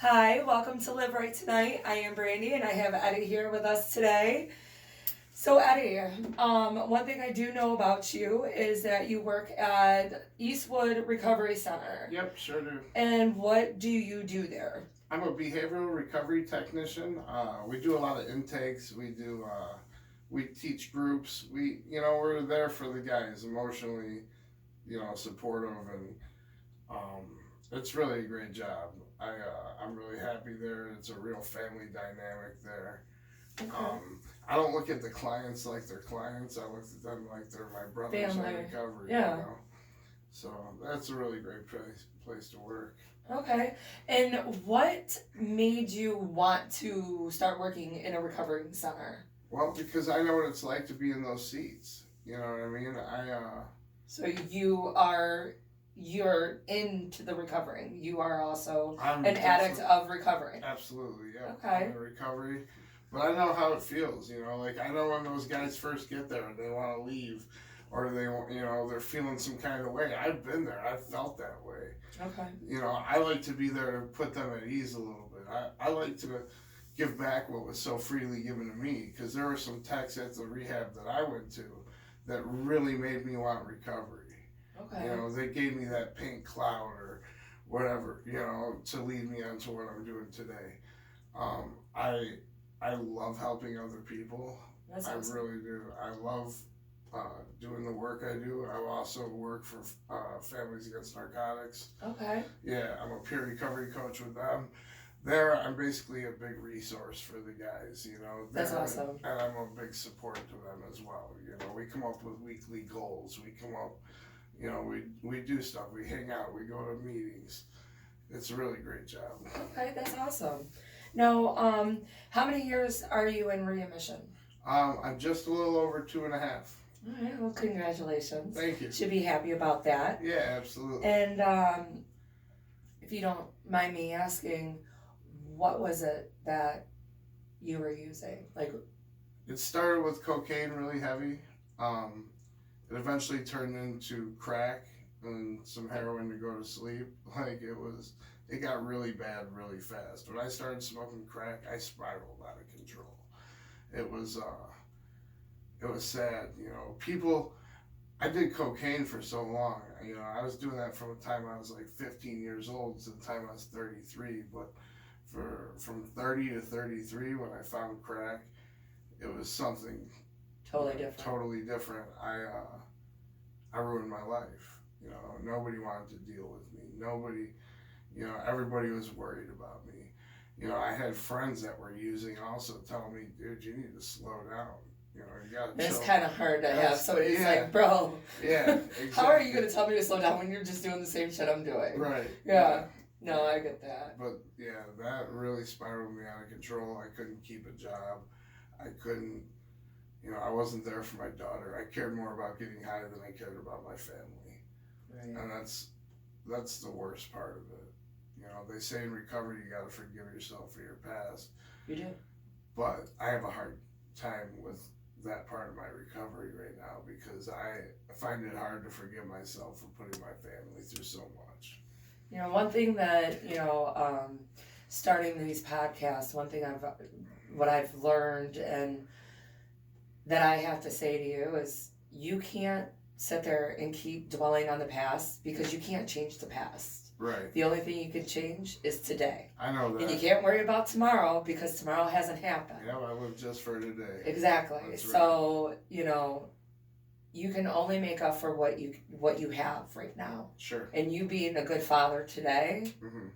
Hi, welcome to Live Rite Tonight. I am Brandi and I have Eddie here with us today. So Eddie, one thing I do know about you is that you work at Eastwood Recovery Center. Yep, sure do. And what do you do there? I'm a behavioral recovery technician. We do a lot of intakes. We teach groups. We're there for the guys, emotionally, supportive, and it's really a great job. I'm really happy there. It's a real family dynamic there. Okay. I don't look at the clients like they're clients. I look at them like they're my brothers Family. in recovery. Yeah. So that's a really great place to work. Okay. And what made you want to start working in a recovery center? Well, because I know what it's like to be in those seats. You know what I mean? So you're into the recovering. You are also I'm an addict of recovering. Absolutely, yeah. Okay. I'm in recovery. But I know how it feels, like I know when those guys first get there and they want to leave or they're feeling some kind of way. I've been there. I've felt that way. Okay. I like to be there to put them at ease a little bit. I like to give back what was so freely given to me, because there were some techs at the rehab that I went to that really made me want recovery. Okay. They gave me that pink cloud or whatever, to lead me onto what I'm doing today. I love helping other people. That's awesome. I really do. I love doing the work I do. I also work for Families Against Narcotics. Okay. Yeah, I'm a peer recovery coach with them. There, I'm basically a big resource for the guys, That's awesome. And I'm a big support to them as well. We come up with weekly goals. We come up, we do stuff. We hang out. We go to meetings. It's a really great job. Okay, that's awesome. Now, how many years are you in readmission? I'm just a little over 2.5. All right, well, congratulations. Thank you. Should be happy about that. Yeah, absolutely. And if you don't mind me asking, what was it that you were using? It started with cocaine, really heavy. It eventually turned into crack and some heroin to go to sleep. It got really bad really fast. When I started smoking crack, I spiraled out of control. It was sad. I did cocaine for so long. I was doing that from the time I was like 15 years old to the time I was 33. But from 30 to 33, when I found crack, it was something totally different. I ruined my life. Nobody wanted to deal with me. Nobody, everybody was worried about me. I had friends that were using also telling me, dude, you need to slow down. You gotta chill. It's kind of hard to have somebody who's like, bro, yeah, exactly. How are you going to tell me to slow down when you're just doing the same shit I'm doing? Right. Yeah. No, I get that. But yeah, that really spiraled me out of control. I couldn't keep a job. I couldn't, I wasn't there for my daughter. I cared more about getting high than I cared about my family. Right. And that's the worst part of it. They say in recovery you got to forgive yourself for your past. You do. But I have a hard time with that part of my recovery right now, because I find it hard to forgive myself for putting my family through so much. One thing that, starting these podcasts, what I've learned and that I have to say to you is, you can't sit there and keep dwelling on the past, because you can't change the past. Right. The only thing you can change is today. I know that. And you can't worry about tomorrow, because tomorrow hasn't happened. Yeah, I live just for today. Exactly. That's so, right. You can only make up for what you have right now. Sure. And you being a good father today, mm-hmm.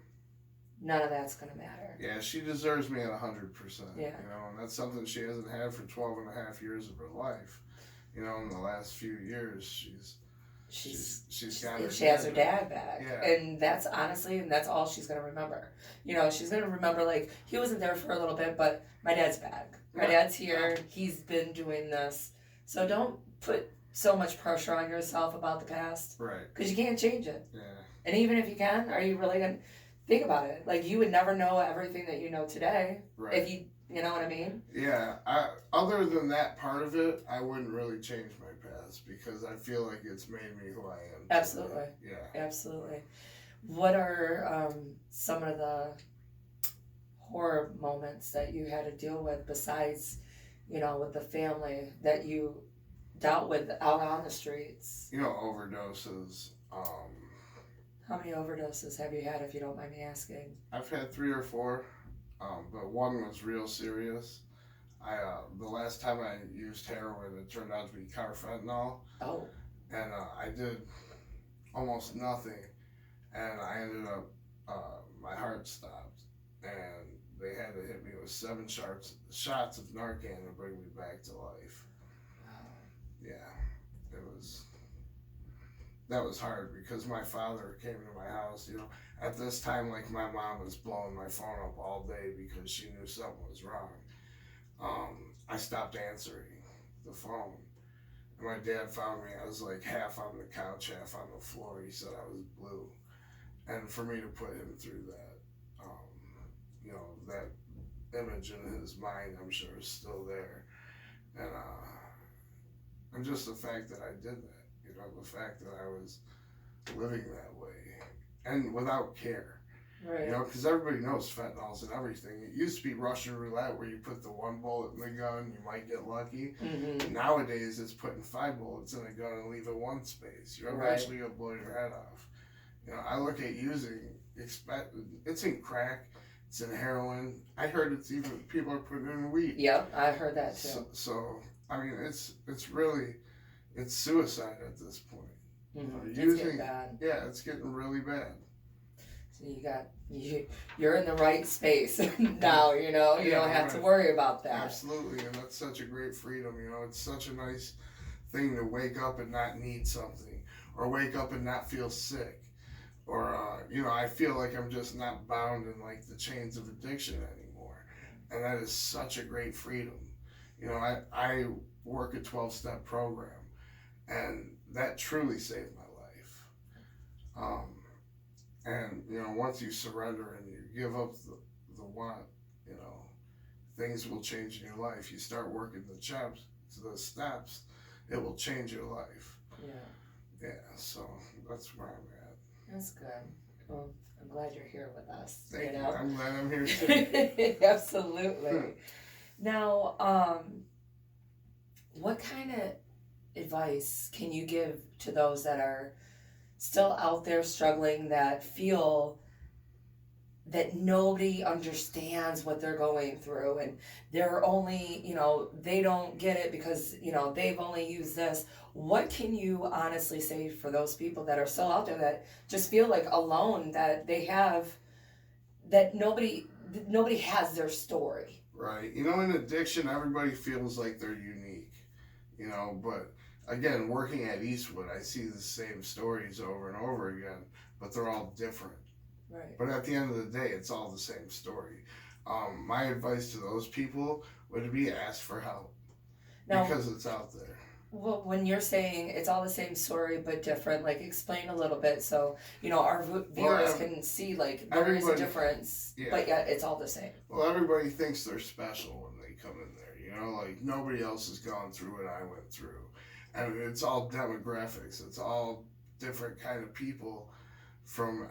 None of that's going to matter. Yeah, she deserves me at 100%. Yeah. And that's something she hasn't had for 12 and a half years of her life. In the last few years, she's got her. She has her dad back. Yeah. And that's all she's going to remember. She's going to remember, he wasn't there for a little bit, but my dad's back. My dad's here. Yeah. He's been doing this. So don't put so much pressure on yourself about the past. Right. Because you can't change it. Yeah. And even if you can, are you really going to think about it? You would never know everything that you know today. Right. If you know what I mean? Yeah. Other than that part of it, I wouldn't really change my past, because I feel like it's made me who I am today. Absolutely. Yeah. Absolutely. What are some of the horror moments that you had to deal with besides, with the family that you dealt with out on the streets? Overdoses. How many overdoses have you had, if you don't mind me asking? I've had 3 or 4, but one was real serious. The last time I used heroin, it turned out to be carfentanil. Oh. And I did almost nothing, and I ended up, my heart stopped, and they had to hit me with 7 shots of Narcan to bring me back to life. Yeah, that was hard because my father came to my house, at this time, like, my mom was blowing my phone up all day because she knew something was wrong. I stopped answering the phone. And my dad found me, I was like half on the couch, half on the floor. He said I was blue. And for me to put him through that, that image in his mind, I'm sure is still there. And just the fact that I did that, the fact that I was living that way and without care. Right. Because everybody knows fentanyl's and everything. It used to be Russian roulette where you put the 1 bullet in the gun, you might get lucky. Mm-hmm. Nowadays, it's putting 5 bullets in a gun and leave it 1 space. You're eventually going to blow your head off. I look at using, it's in crack, it's in heroin. I heard it's even, people are putting it in weed. Yep, I heard that too. So I mean, it's really, it's suicide at this point. Mm-hmm. It's getting bad. Yeah, it's getting really bad. So you're in the right space now, you don't have to worry about that. Absolutely, and that's such a great freedom, it's such a nice thing to wake up and not need something, or wake up and not feel sick, or, I feel like I'm just not bound in like the chains of addiction anymore, and that is such a great freedom. I work a 12-step program, and that truly saved my life. And, once you surrender and you give up the want, things will change in your life. You start working the steps, it will change your life. Yeah. Yeah, so that's where I'm at. That's good. Well, I'm glad you're here with us. Thank you. I'm glad I'm here too. Absolutely. Now, what kind of advice can you give to those that are still out there struggling, that feel that nobody understands what they're going through, and they're only, they don't get it because, they've only used this? What can you honestly say for those people that are still out there that just feel like alone, that they have, that nobody has their story? Right. In addiction, everybody feels like they're unique, but again, working at Eastwood, I see the same stories over and over again, but they're all different. Right. But at the end of the day, it's all the same story. My advice to those people would be ask for help, because it's out there. Well, when you're saying it's all the same story but different, like, explain a little bit so, our viewers can see, like, there is a difference, but yet it's all the same. Well, everybody thinks they're special when they come in there, like, nobody else has gone through what I went through. And it's all demographics, it's all different kind of people from,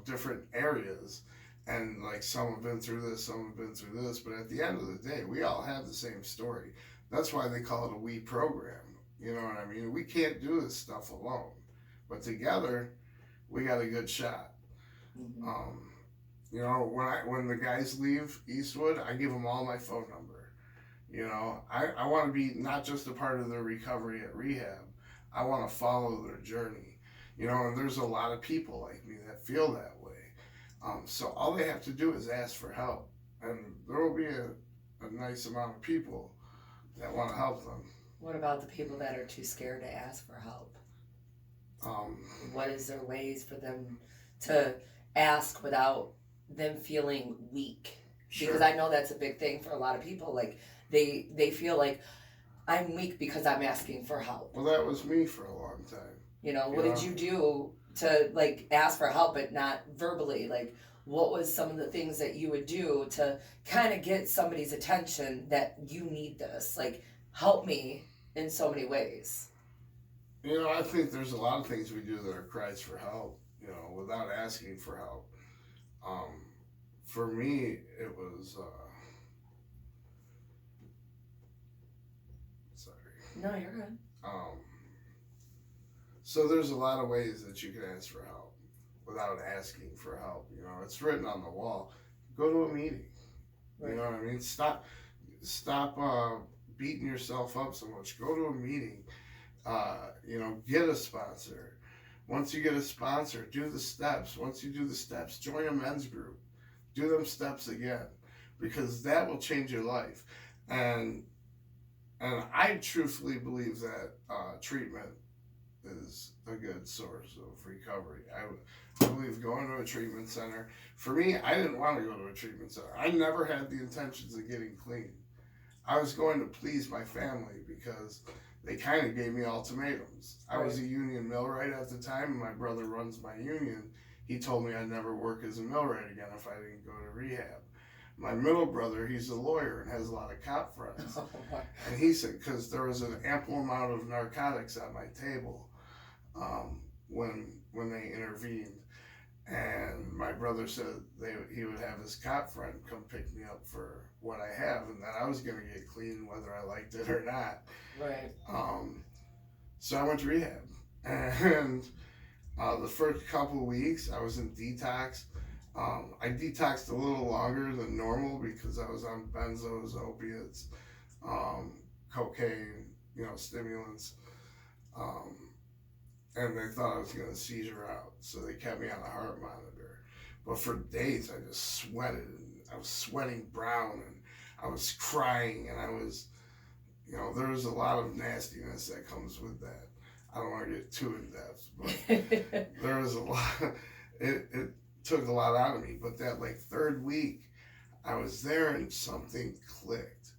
different areas. And, like, some have been through this, some have been through this, but at the end of the day, we all have the same story. That's why they call it a we program. You know what I mean? We can't do this stuff alone, but together, we got a good shot. Mm-hmm. When the guys leave Eastwood, I give them all my phone number. I want to be not just a part of their recovery at rehab. I want to follow their journey. And there's a lot of people like me that feel that way. So all they have to do is ask for help, and there will be a nice amount of people that want to help them. What about the people that are too scared to ask for help? What is there ways for them to ask without them feeling weak? Sure. Because I know that's a big thing for a lot of people. Like, they feel like, I'm weak because I'm asking for help. Well, that was me for a long time. What did you do to, like, ask for help but not verbally? Like, what was some of the things that you would do to kind of get somebody's attention that you need this? Like, help me in so many ways. I think there's a lot of things we do that are cries for help, without asking for help. for me, it was, sorry. No, you're good. So there's a lot of ways that you can ask for help without asking for help. You know, it's written on the wall. Go to a meeting. Right. You know what I mean? Stop beating yourself up so much. Go to a meeting. You know, get a sponsor. Once you get a sponsor, do the steps. Once you do the steps, join a men's group. Do them steps again, because that will change your life. And I truthfully believe that treatment is a good source of recovery. I believe going to a treatment center. For me, I didn't want to go to a treatment center. I never had the intentions of getting clean. I was going to please my family because they kind of gave me ultimatums. I was a union millwright at the time, and my brother runs my union. He told me I'd never work as a millwright again if I didn't go to rehab. My middle brother, he's a lawyer and has a lot of cop friends. And he said, because there was an ample amount of narcotics at my table when they intervened. And my brother said he would have his cop friend come pick me up for what I have, and that I was going to get clean whether I liked it or not. Right. So I went to rehab. And the first couple of weeks, I was in detox. I detoxed a little longer than normal because I was on benzos, opiates, cocaine, stimulants. And they thought I was going to seizure out, so they kept me on a heart monitor. But for days, I just sweated, and I was sweating brown, and I was crying, and I was, there was a lot of nastiness that comes with that. I don't want to get too in depth, but there was a lot. It took a lot out of me. But that third week, I was there, and something clicked.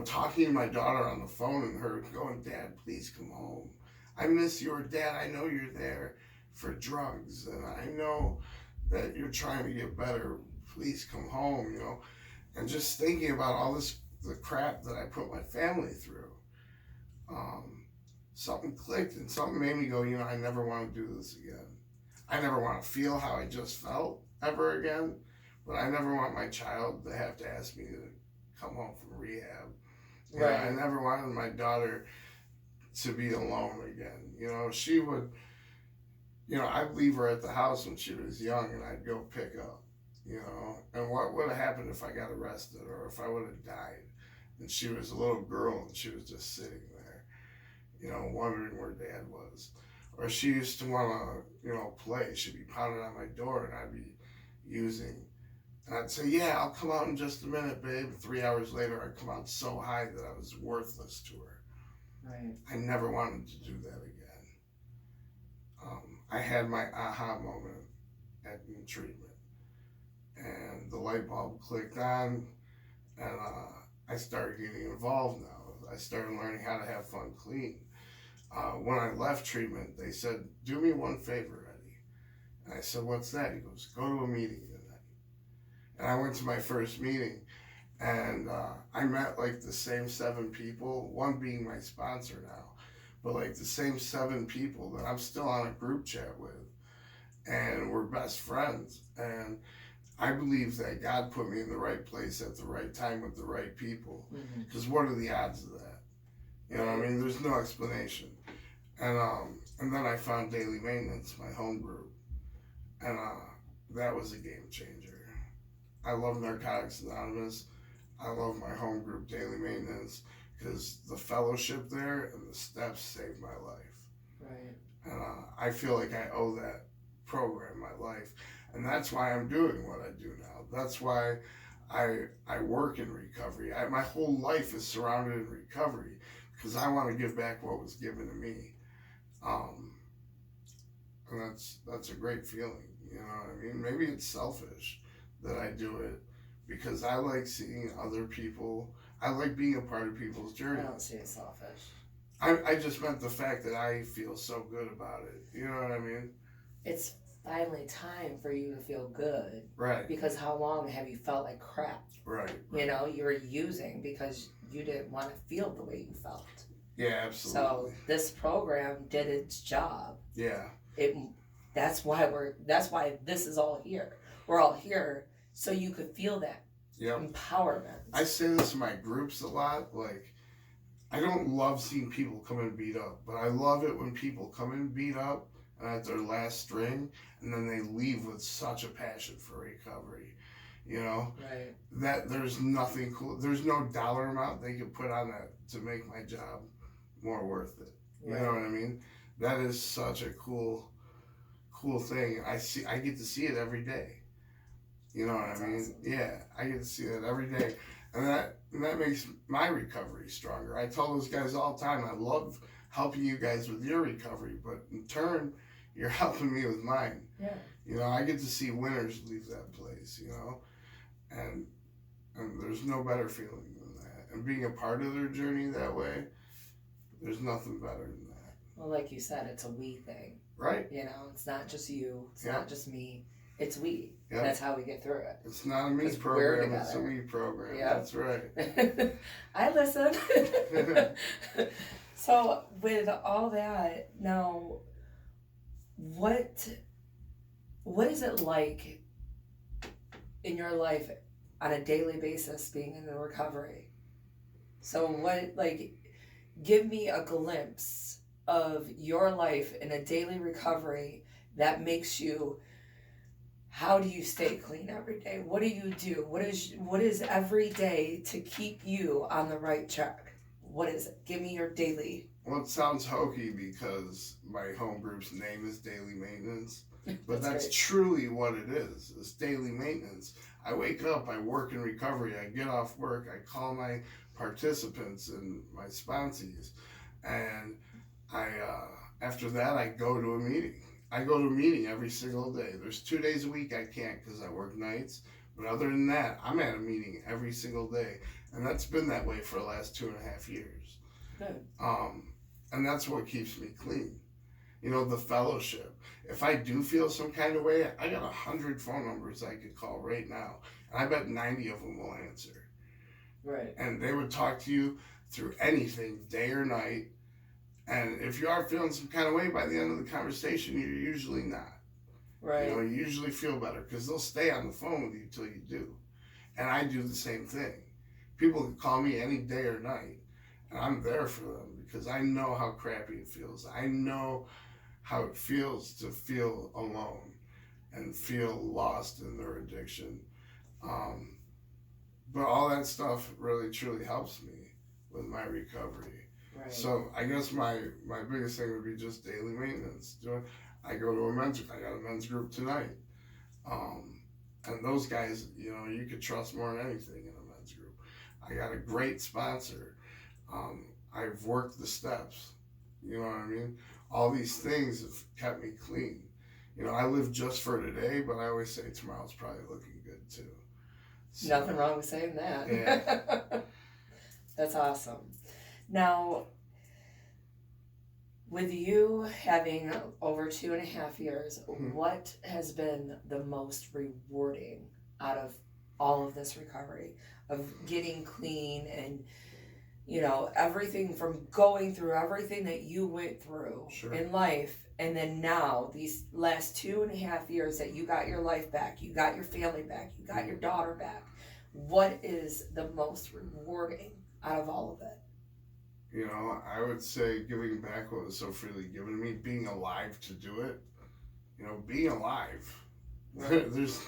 Talking to my daughter on the phone, and her going, "Dad, please come home. I miss your dad. I know you're there for drugs, and I know that you're trying to get better. Please come home," and just thinking about all the crap that I put my family through. Something clicked, and something made me go, I never want to do this again. I never want to feel how I just felt ever again, but I never want my child to have to ask me to come home from rehab. Right. I never wanted my daughter to be alone again. She would, I'd leave her at the house when she was young, and I'd go pick up, and what would have happened if I got arrested or if I would have died? And she was a little girl, and she was just sitting there, wondering where Dad was. Or she used to want to, play. She'd be pounding on my door, and I'd be using, and I'd say, "Yeah, I'll come out in just a minute, babe." 3 hours later, I'd come out so high that I was worthless to her. Right. I never wanted to do that again. I had my aha moment in treatment, and the light bulb clicked on, and I started getting involved now. I started learning how to have fun clean. When I left treatment, they said, "Do me one favor, Eddie." And I said, "What's that?" He goes, "Go to a meeting tonight." And I went to my first meeting, and I met the same 7 people, one being my sponsor now, but the same 7 people that I'm still on a group chat with, and we're best friends. And I believe that God put me in the right place at the right time with the right people, because what are the odds of that? There's no explanation. And then I found Daily Maintenance, my home group, and that was a game changer. I love Narcotics Anonymous. I love my home group, Daily Maintenance, because the fellowship there and the steps saved my life. Right. And I feel like I owe that program my life. And that's why I'm doing what I do now. That's why I work in recovery. My whole life is surrounded in recovery, because I want to give back what was given to me. And that's a great feeling, Maybe it's selfish that I do it, because I like seeing other people. I like being a part of people's journey. I don't see it selfish. I just meant the fact that I feel so good about it. You know what I mean? It's finally time for you to feel good. Right. Because how long have you felt like crap? Right. You were using because you didn't want to feel the way you felt. Yeah, absolutely. So this program did its job. Yeah. That's why this is all here. We're all here so you could feel that Yep. empowerment. I say this in my groups a lot. Like, I don't love seeing people come in beat up, but I love it when people come in beat up and at their last string, and then they leave with such a passion for recovery. You know, Right. that there's nothing cool. There's no dollar amount they could put on that to make my job more worth it. You know what I mean? That is such a cool thing. I get to see it every day. You know what I mean? Awesome. Yeah, I get to see that every day, and that makes my recovery stronger. I tell those guys all the time, I love helping you guys with your recovery, but in turn, you're helping me with mine. Yeah. You know, I get to see winners leave that place. You know, and there's no better feeling than that. And being a part of their journey that way, there's nothing better than that. Well, like you said, it's a we thing. Right. You know, it's not just you. It's Yep. not just me. It's we. Yep. That's how we get through it. It's not a me 'Cause we're program, it's a together. we program. Yep. That's right. I listen. So with all that, now, what is it like in your life on a daily basis being in the recovery? So what, like, give me a glimpse of your life in a daily recovery that makes you, how do you stay clean every day? What do you do? What is every day to keep you on the right track? What is it? Give me your daily. Well, it sounds hokey because my home group's name is Daily Maintenance, but that's right. truly what it is. It's daily maintenance. I wake up, I work in recovery, I get off work, I call my participants and my sponsees, and after that I go to a meeting. I go to a meeting every single day. There's 2 days a week I can't because I work nights, but other than that, I'm at a meeting every single day, and that's been that way for the last 2.5 years. Good. And that's what keeps me clean. You know, the fellowship. If I do feel some kind of way, I got 100 phone numbers I could call right now, and I bet 90 of them will answer. Right. And they would talk to you through anything, day or night. And if you are feeling some kind of way, by the end of the conversation, you're usually not. Right. You know, you usually feel better because they'll stay on the phone with you till you do. And I do the same thing. People can call me any day or night, and I'm there for them because I know how crappy it feels. I know how it feels to feel alone and feel lost in their addiction. But all that stuff really truly helps me with my recovery. Right. So I guess my biggest thing would be just daily maintenance. I go to I got a men's group tonight. And those guys, you know, you could trust more than anything in a men's group. I got a great sponsor. I've worked the steps. You know what I mean? All these things have kept me clean. You know, I live just for today, but I always say tomorrow's probably looking good too. So, nothing wrong with saying that. Yeah. That's awesome. Now, with you having over 2.5 years, Mhm. what has been the most rewarding out of all of this recovery, of getting clean and, you know, everything from going through everything that you went through Sure. in life, and then now these last 2.5 years that you got your life back, you got your family back, you got your daughter back. What is the most rewarding out of all of it? You know, I would say giving back what was so freely given to me, being alive to do it. You know, being alive. There's,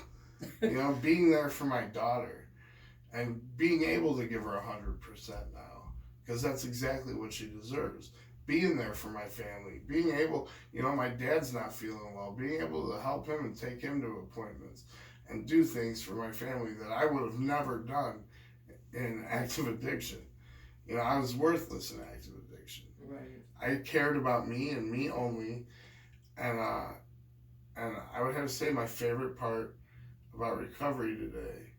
you know, being there for my daughter and being able to give her 100% now, because that's exactly what she deserves. Being there for my family, being able, you know, my dad's not feeling well, being able to help him and take him to appointments and do things for my family that I would have never done in active addiction. You know, I was worthless in active addiction. Right. I cared about me and me only, and I would have to say my favorite part about recovery today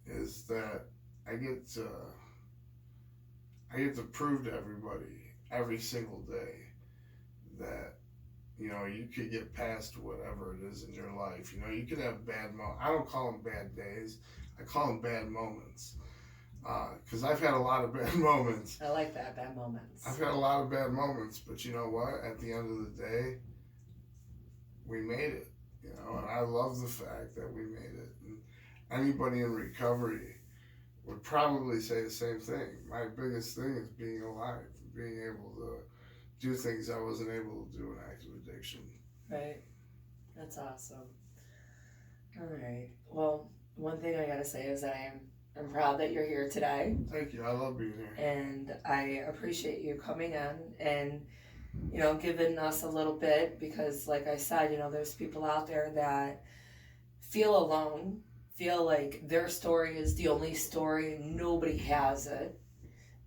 is that I get to prove to everybody every single day that, you know, you could get past whatever it is in your life. You know, you could have bad moments. I don't call them bad days. I call them bad moments. Because I've had a lot of bad moments. I like that, bad moments. I've had a lot of bad moments, but you know what? At the end of the day, we made it. You know, and I love the fact that we made it. anybody in recovery would probably say the same thing. My biggest thing is being alive, being able to do things I wasn't able to do in active addiction. Right. That's awesome. All right. Well, one thing I gotta say is that I'm proud that you're here today. Thank you. I love being here. And I appreciate you coming in and, you know, giving us a little bit, because like I said, you know, there's people out there that feel alone, feel like their story is the only story and nobody has it.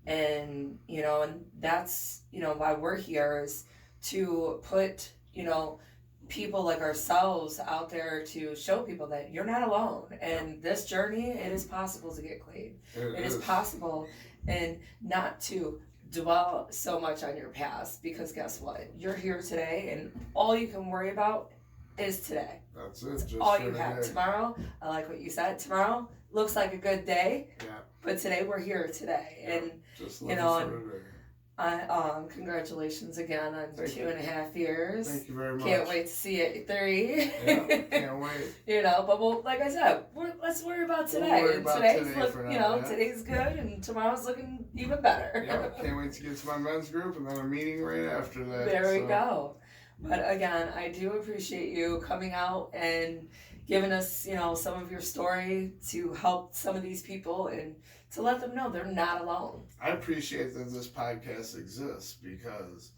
And, you know, and that's, you know, why we're here, is to put, you know, people like ourselves out there to show people that you're not alone. And this journey, it is possible to get clean. It is possible, and not to dwell so much on your past, because guess what? You're here today, and all you can worry about is today. That's it. Just all you have. Tomorrow, I like what you said, tomorrow looks like a good day. Yeah. But today, we're here today. Yeah. And, just you know, congratulations again on 2.5 years. Thank you very much. Can't wait to see it at 3. Yeah, can't wait. You know, but we'll, like I said, let's worry about today. We'll worry about today's today look, for now, you know, yeah. Today's good, and tomorrow's looking even better. Yeah, can't wait to get to my men's group and then a meeting right after that. There we go. But again, I do appreciate you coming out and giving us, you know, some of your story to help some of these people and to let them know they're not alone. I appreciate that this podcast exists, because,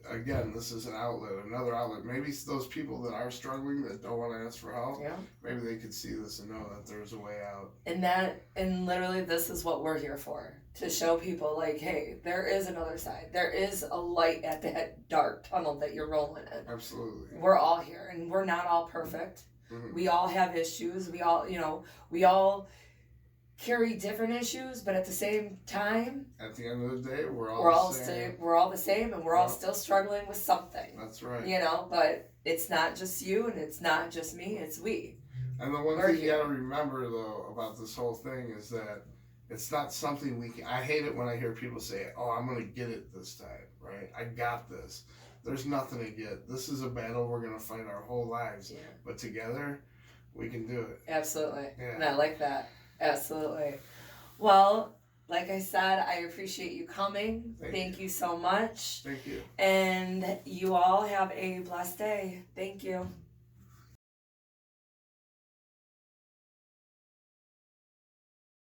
again, this is an outlet, another outlet. Maybe those people that are struggling, that don't want to ask for help, yeah, maybe they could see this and know that there's a way out. And literally, this is what we're here for, to show people, like, hey, there is another side. There is a light at that dark tunnel that you're rolling in. Absolutely. We're all here, and we're not all perfect. Mm-hmm. We all have issues. We all carry different issues, but at the same time, at the end of the day, we're all the same. We're all the same, and we're all still struggling with something. That's right. You know, but it's not just you, and it's not just me. It's we. And the one thing you got to remember, though, about this whole thing is that it's not something we can. I hate it when I hear people say, "Oh, I'm going to get it this time." Right? I got this. There's nothing to get. This is a battle we're going to fight our whole lives. Yeah. But together, we can do it. Absolutely. Yeah. And I like that. Absolutely. Well, like I said, I appreciate you coming. Thank you so much. Thank you. And you all have a blessed day. Thank you.